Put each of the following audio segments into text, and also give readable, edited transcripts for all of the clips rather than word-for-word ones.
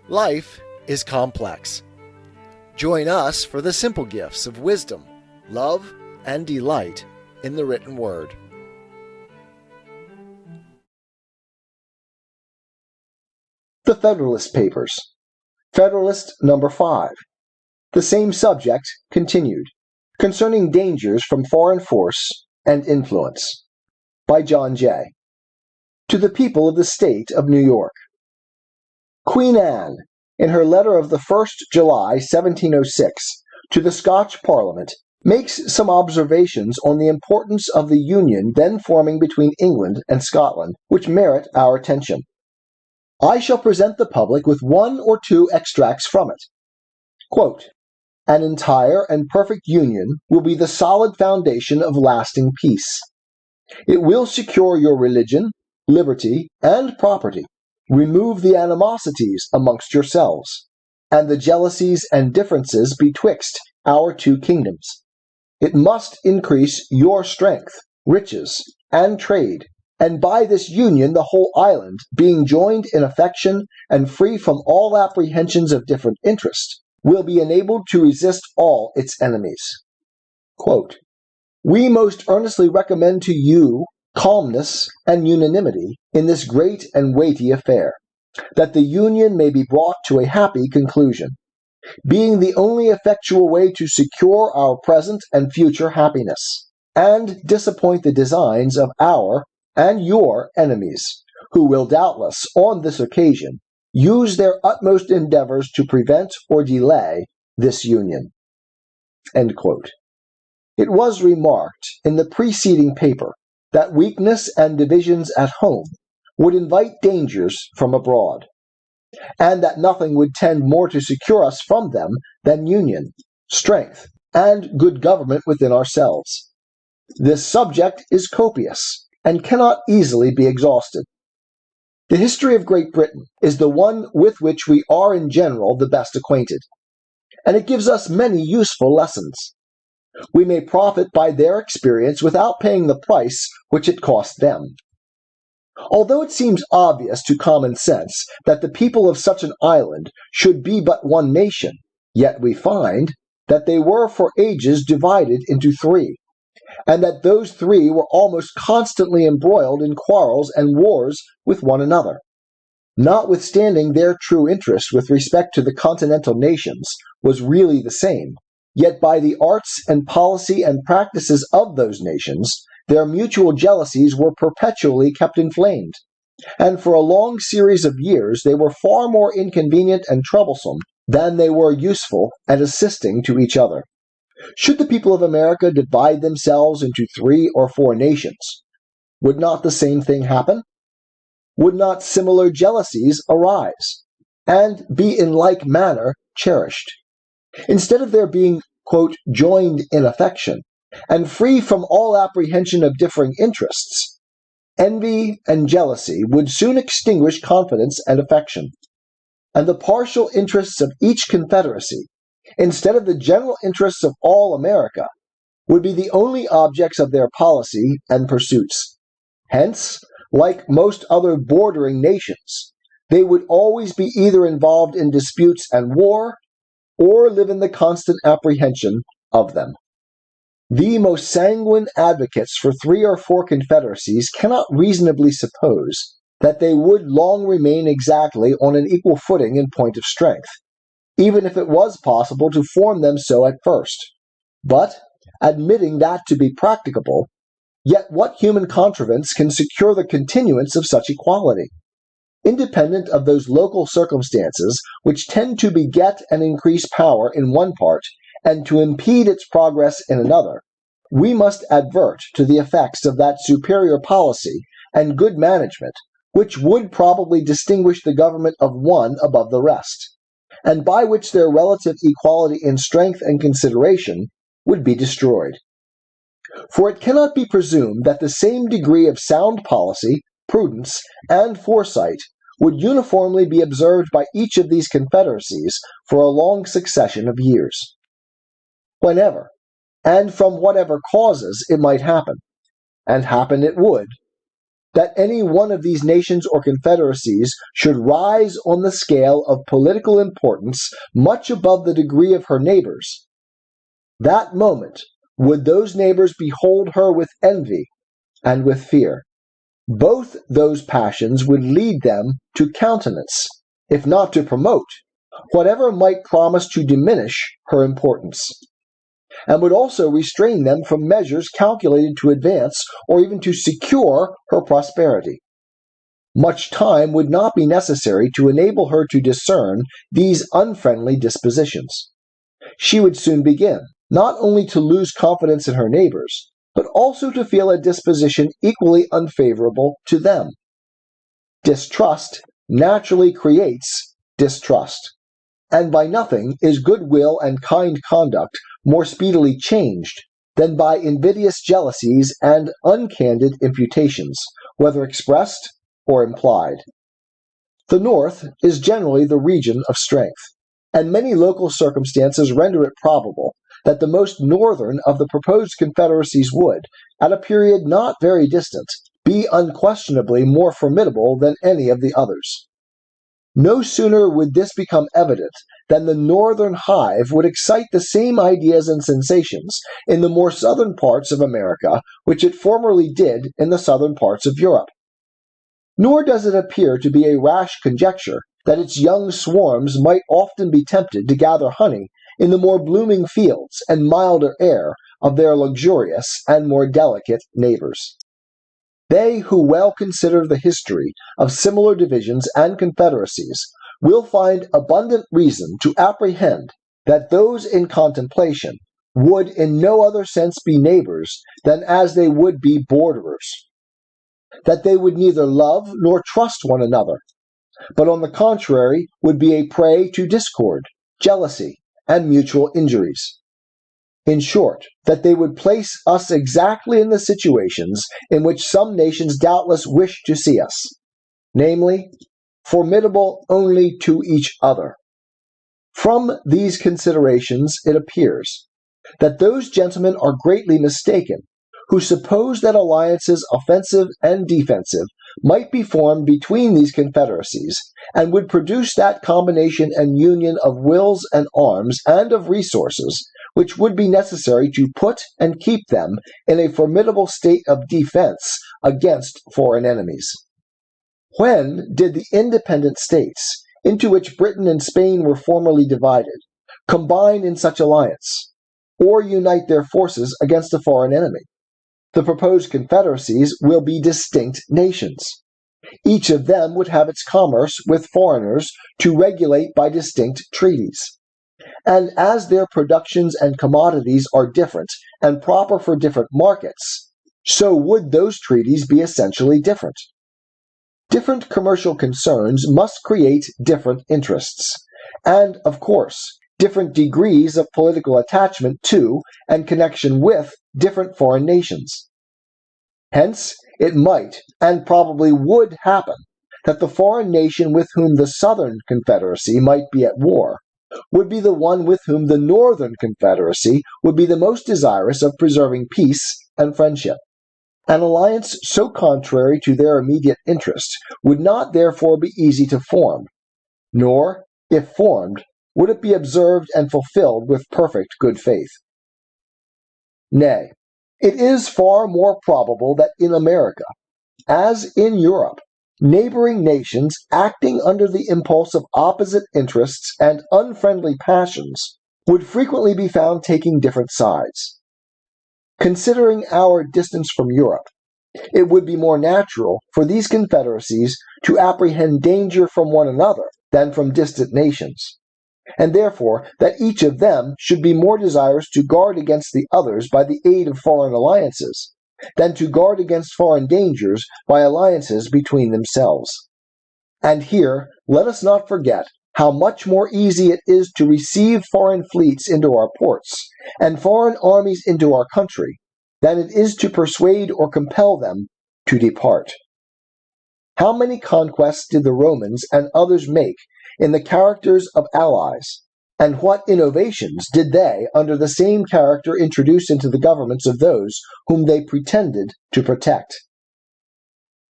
Life is complex. Join us for the simple gifts of wisdom, love, and delight in the written word. The Federalist Papers. Federalist number 5. The same subject continued, concerning dangers from foreign force and influence. By John Jay. To the people of the state of New York. Queen Anne, in her letter of the 1st July 1706 to the Scotch Parliament, makes some observations on the importance of the union then forming between England and Scotland, which merit our attention. I shall present the public with one or two extracts from it. Quote, "An entire and perfect union will be the solid foundation of lasting peace. It will secure your religion, liberty, and property, remove the animosities amongst yourselves, and the jealousies and differences betwixt our two kingdoms. It must increase your strength, riches, and trade, and by this union the whole island, being joined in affection and free from all apprehensions of different interest, will be enabled to resist all its enemies." Quote, "We most earnestly recommend to you calmness and unanimity in this great and weighty affair, that the union may be brought to a happy conclusion, being the only effectual way to secure our present and future happiness, and disappoint the designs of our and your enemies, who will doubtless, on this occasion, use their utmost endeavors to prevent or delay this union." End quote. It was remarked in the preceding paper that weakness and divisions at home would invite dangers from abroad, and that nothing would tend more to secure us from them than union, strength, and good government within ourselves. This subject is copious, and cannot easily be exhausted. The history of Great Britain is the one with which we are in general the best acquainted, and it gives us many useful lessons. We may profit by their experience without paying the price which it cost them. Although it seems obvious to common sense that the people of such an island should be but one nation, yet we find that they were for ages divided into three, and that those three were almost constantly embroiled in quarrels and wars with one another. Notwithstanding their true interest with respect to the continental nations was really the same, yet by the arts and policy and practices of those nations, their mutual jealousies were perpetually kept inflamed, and for a long series of years they were far more inconvenient and troublesome than they were useful and assisting to each other. Should the people of America divide themselves into 3 or 4 nations, would not the same thing happen? Would not similar jealousies arise, and be in like manner cherished? Instead of their being, quote, "joined in affection, and free from all apprehension of differing interests, envy and jealousy would soon extinguish confidence and affection, and the partial interests of each confederacy, instead of the general interests of all America, would be the only objects of their policy and pursuits. Hence, like most other bordering nations, they would always be either involved in disputes and war, or live in the constant apprehension of them. The most sanguine advocates for 3 or 4 confederacies cannot reasonably suppose that they would long remain exactly on an equal footing in point of strength, even if it was possible to form them so at first. But, admitting that to be practicable, yet what human contrivance can secure the continuance of such equality? Independent of those local circumstances which tend to beget and increase power in one part, and to impede its progress in another, we must advert to the effects of that superior policy and good management which would probably distinguish the government of one above the rest, and by which their relative equality in strength and consideration would be destroyed. For it cannot be presumed that the same degree of sound policy, prudence, and foresight would uniformly be observed by each of these confederacies for a long succession of years. Whenever, and from whatever causes it might happen, and happen it would, that any one of these nations or confederacies should rise on the scale of political importance much above the degree of her neighbors, that moment would those neighbors behold her with envy and with fear. Both those passions would lead them to countenance, if not to promote, whatever might promise to diminish her importance, and would also restrain them from measures calculated to advance or even to secure her prosperity. Much time would not be necessary to enable her to discern these unfriendly dispositions. She would soon begin, not only to lose confidence in her neighbors, but also to feel a disposition equally unfavorable to them. Distrust naturally creates distrust, and by nothing is goodwill and kind conduct more speedily changed than by invidious jealousies and uncandid imputations, whether expressed or implied. The North is generally the region of strength, and many local circumstances render it probable that the most northern of the proposed confederacies would, at a period not very distant, be unquestionably more formidable than any of the others. No sooner would this become evident than the northern hive would excite the same ideas and sensations in the more southern parts of America which it formerly did in the southern parts of Europe. Nor does it appear to be a rash conjecture that its young swarms might often be tempted to gather honey in the more blooming fields and milder air of their luxurious and more delicate neighbors. They who well consider the history of similar divisions and confederacies will find abundant reason to apprehend that those in contemplation would in no other sense be neighbors than as they would be borderers, that they would neither love nor trust one another, but on the contrary would be a prey to discord, jealousy, and mutual injuries. In short, that they would place us exactly in the situations in which some nations doubtless wish to see us, namely, formidable only to each other. From these considerations it appears that those gentlemen are greatly mistaken who suppose that alliances offensive and defensive might be formed between these confederacies, and would produce that combination and union of wills and arms and of resources which would be necessary to put and keep them in a formidable state of defense against foreign enemies. When did the independent states, into which Britain and Spain were formerly divided, combine in such alliance, or unite their forces against a foreign enemy? The proposed confederacies will be distinct nations. Each of them would have its commerce with foreigners to regulate by distinct treaties. And as their productions and commodities are different and proper for different markets, so would those treaties be essentially different. Different commercial concerns must create different interests, and, of course, different degrees of political attachment to and connection with different foreign nations. Hence, it might, and probably would happen, that the foreign nation with whom the Southern Confederacy might be at war would be the one with whom the Northern Confederacy would be the most desirous of preserving peace and friendship. An alliance so contrary to their immediate interest would not therefore be easy to form, nor, if formed, would it be observed and fulfilled with perfect good faith. Nay, it is far more probable that in America, as in Europe, neighboring nations acting under the impulse of opposite interests and unfriendly passions would frequently be found taking different sides. Considering our distance from Europe, it would be more natural for these confederacies to apprehend danger from one another than from distant nations, and therefore that each of them should be more desirous to guard against the others by the aid of foreign alliances, than to guard against foreign dangers by alliances between themselves. And here let us not forget how much more easy it is to receive foreign fleets into our ports, and foreign armies into our country, than it is to persuade or compel them to depart. How many conquests did the Romans and others make in the characters of allies, and what innovations did they under the same character introduce into the governments of those whom they pretended to protect?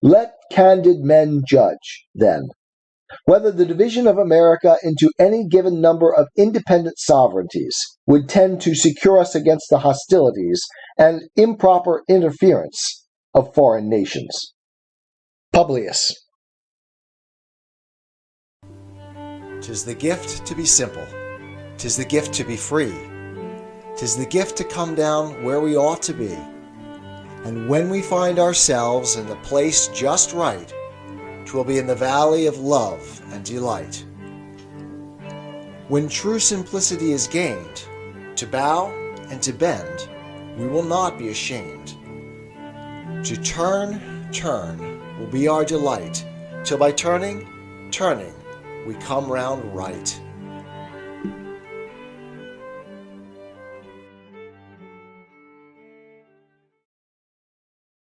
Let candid men judge, then, whether the division of America into any given number of independent sovereignties would tend to secure us against the hostilities and improper interference of foreign nations. Publius. 'Tis the gift to be simple, 'tis the gift to be free, 'tis the gift to come down where we ought to be, and when we find ourselves in the place just right, 'twill be in the valley of love and delight. When true simplicity is gained, to bow and to bend, we will not be ashamed. To turn will be our delight, till by turning, we come round right.